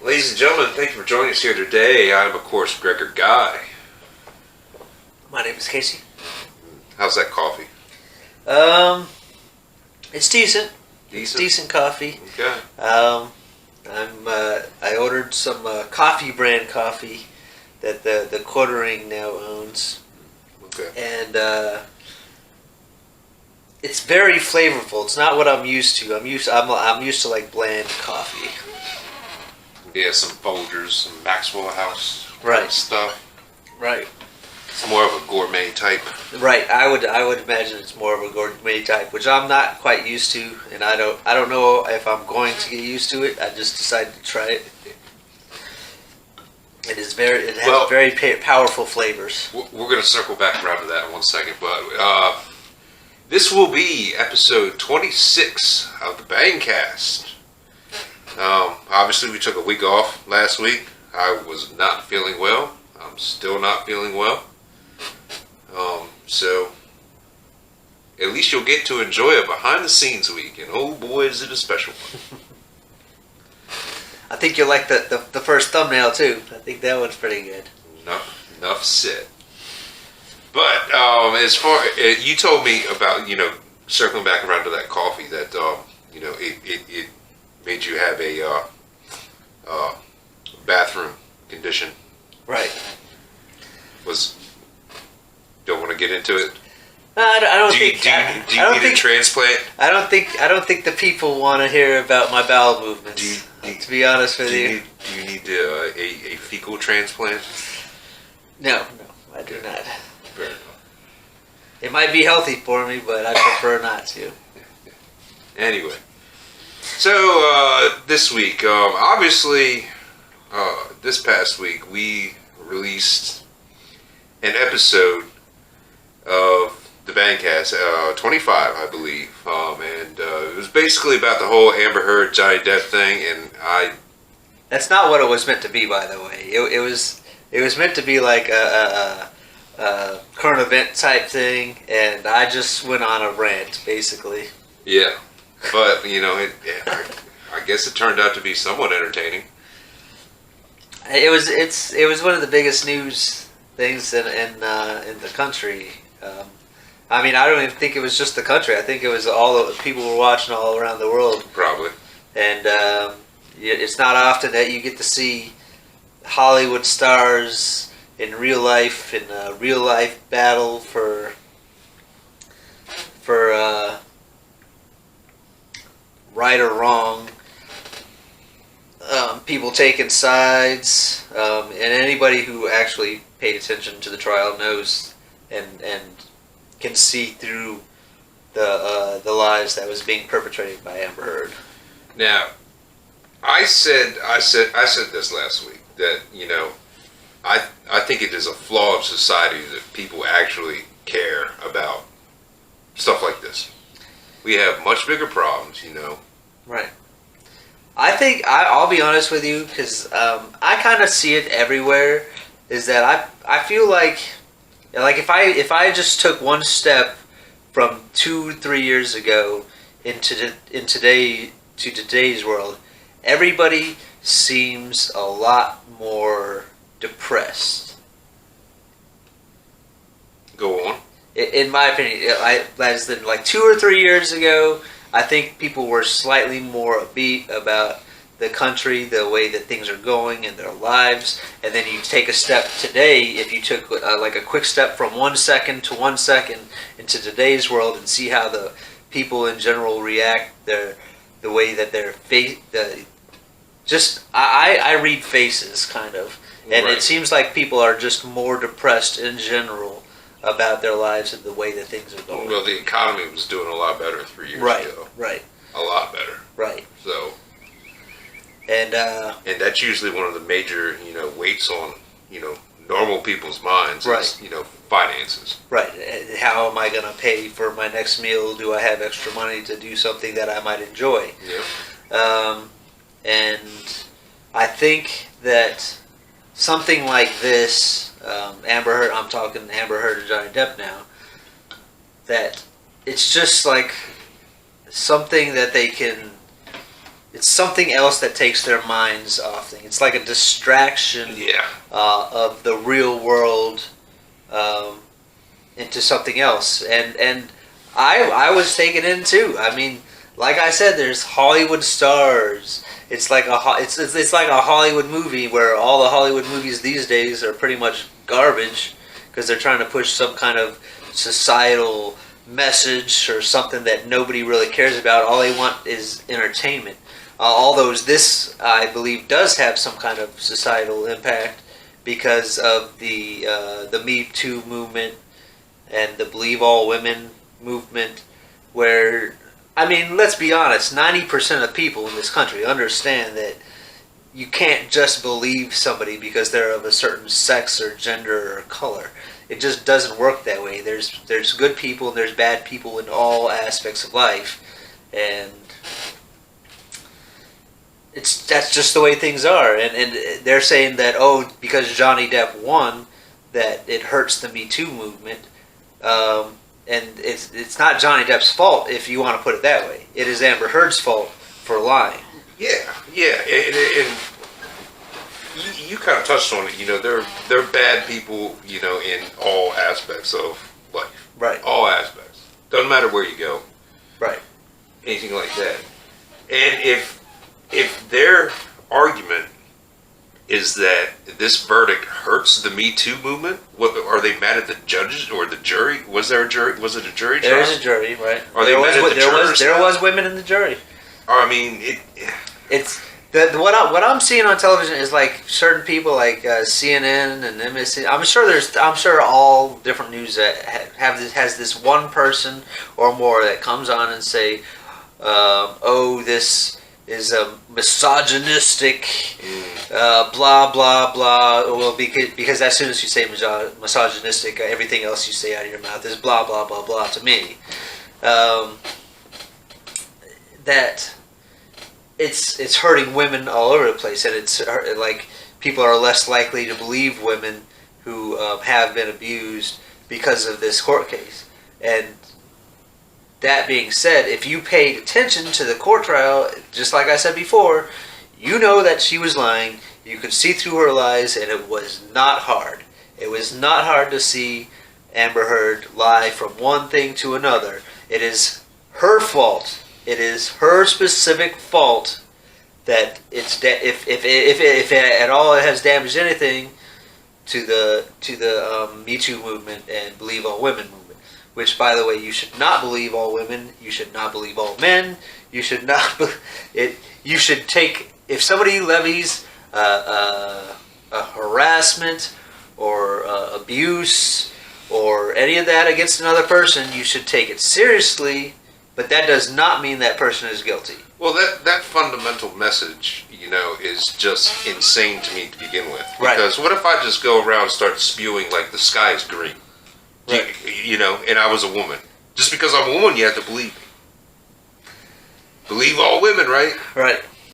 Ladies and gentlemen, thank you for joining us here today. I'm, of course, Gregor Guy. My name is Casey. How's that coffee? It's decent. Decent? It's decent coffee. Okay. I ordered some coffee brand coffee that the Quartering now owns, Okay. and it's very flavorful. It's not what I'm used to. I'm used to like bland coffee. Yeah, some Folgers, some Maxwell House Right. stuff. Right. It's more of a gourmet type. Right. I would imagine it's more of a gourmet type, which I'm not quite used to, and I don't know if I'm going to get used to it. I just decided to try it. It has very powerful flavors. We're going to circle back around to that in 1 second, but this will be episode 26 of the Bangcast. Obviously, we took a week off last week. I was not feeling well. I'm still not feeling well. So, at least you'll get to enjoy a behind-the-scenes week, and oh boy, is it a special one. I think you'll like the first thumbnail, too. I think that one's pretty good. Enough said. But, as far you told me about, circling back around to that coffee, that, it made you have a bathroom condition. Right. Don't want to get into it. I don't Do think. you need a transplant? I don't think the people want to hear about my bowel movements. To be honest with you. Do you need a fecal transplant? No, I do not. Fair enough. It might be healthy for me, but I prefer not to. Anyway, so this week, obviously, this past week we released an episode of the Bangcast, 25, I believe, and it was basically about the whole Amber Heard Johnny Depp thing, and That's not what it was meant to be, by the way. It was meant to be like a current event type thing, and I just went on a rant, basically. Yeah, but I guess it turned out to be somewhat entertaining. It was one of the biggest news things in the country. I mean, I don't even think it was just the country. I think it was all the people were watching all around the world. Probably. And it's not often that you get to see Hollywood stars in real life battle for right or wrong. People taking sides, and anybody who actually paid attention to the trial knows and can see through the lies that was being perpetrated by Amber Heard. Now, I said this last week that I think it is a flaw of society that people actually care about stuff like this. We have much bigger problems, Right. I think I'll be honest with you, because I kind of see it everywhere. Is that I feel like if I just took one step from 2-3 years ago into today's world, everybody seems a lot more depressed. Go on. In my opinion, as than like 2 or 3 years ago, I think people were slightly more upbeat about the country, the way that things are going in their lives, and then you take a step today. If you took like a quick step from 1 second to 1 second into today's world and see how the people in general react, the way that their face, I read faces kind of, and Right. It seems like people are just more depressed in general about their lives and the way that things are going. Well, the economy was doing a lot better 3 years ago. Right. A lot better. Right. So, and that's usually one of the major, weights on, normal people's minds. Right. Is, finances. Right. How am I going to pay for my next meal? Do I have extra money to do something that I might enjoy? Yeah. And I think that something like this, Amber Heard, I'm talking Amber Heard and Johnny Depp now, that it's just like something that they can it's something else that takes their minds off things. It's like a distraction Yeah. of the real world into something else. And I was taken in too. I mean, like I said, there's Hollywood stars. It's like it's like a Hollywood movie where all the Hollywood movies these days are pretty much garbage because they're trying to push some kind of societal message or something that nobody really cares about. All they want is entertainment. Although this, I believe, does have some kind of societal impact because of the Me Too movement and the Believe All Women movement, where, I mean, let's be honest, 90% of people in this country understand that you can't just believe somebody because they're of a certain sex or gender or color. It just doesn't work that way. There's good people and there's bad people in all aspects of life, and that's just the way things are. And they're saying that, oh, because Johnny Depp won, that it hurts the Me Too movement. And it's not Johnny Depp's fault if you want to put it that way. It is Amber Heard's fault for lying. Yeah, and you kind of touched on it. You know, they're bad people. You know, in all aspects of life. Right. All aspects. Doesn't matter where you go. Right. Anything like that. And if their argument is that this verdict hurts the Me Too movement, what are they mad at the judges or the jury? Was there a jury? Was it a jury trial? There is a jury, right? Are they mad at the jurors? There was women in the jury. I mean, It's what I'm seeing on television is like certain people like CNN and MSC. I'm sure all different news that has this one person or more that comes on and say, oh, this is a misogynistic, blah blah blah. Well, because as soon as you say misogynistic, everything else you say out of your mouth is blah blah blah blah to me. That it's hurting women all over the place, and it's like people are less likely to believe women who have been abused because of this court case. And that being said, if you paid attention to the court trial, just like I said before, you know that she was lying. You could see through her lies, and it was not hard. It was not hard to see Amber Heard lie from one thing to another. It is her fault. It is her specific fault that if it at all it has damaged anything to the Me Too movement and Believe All Women movement. Which, by the way, you should not believe all women. You should not believe all men. You should not. You should take, if somebody levies a harassment or abuse or any of that against another person, you should take it seriously. But that does not mean that person is guilty. well, that fundamental message, you know, is just insane to me to begin with. Right. Because what if I just go around and start spewing like the sky is green? Right. You know, and I was a woman. Just because I'm a woman, you have to believe me. Believe all women, right? Right.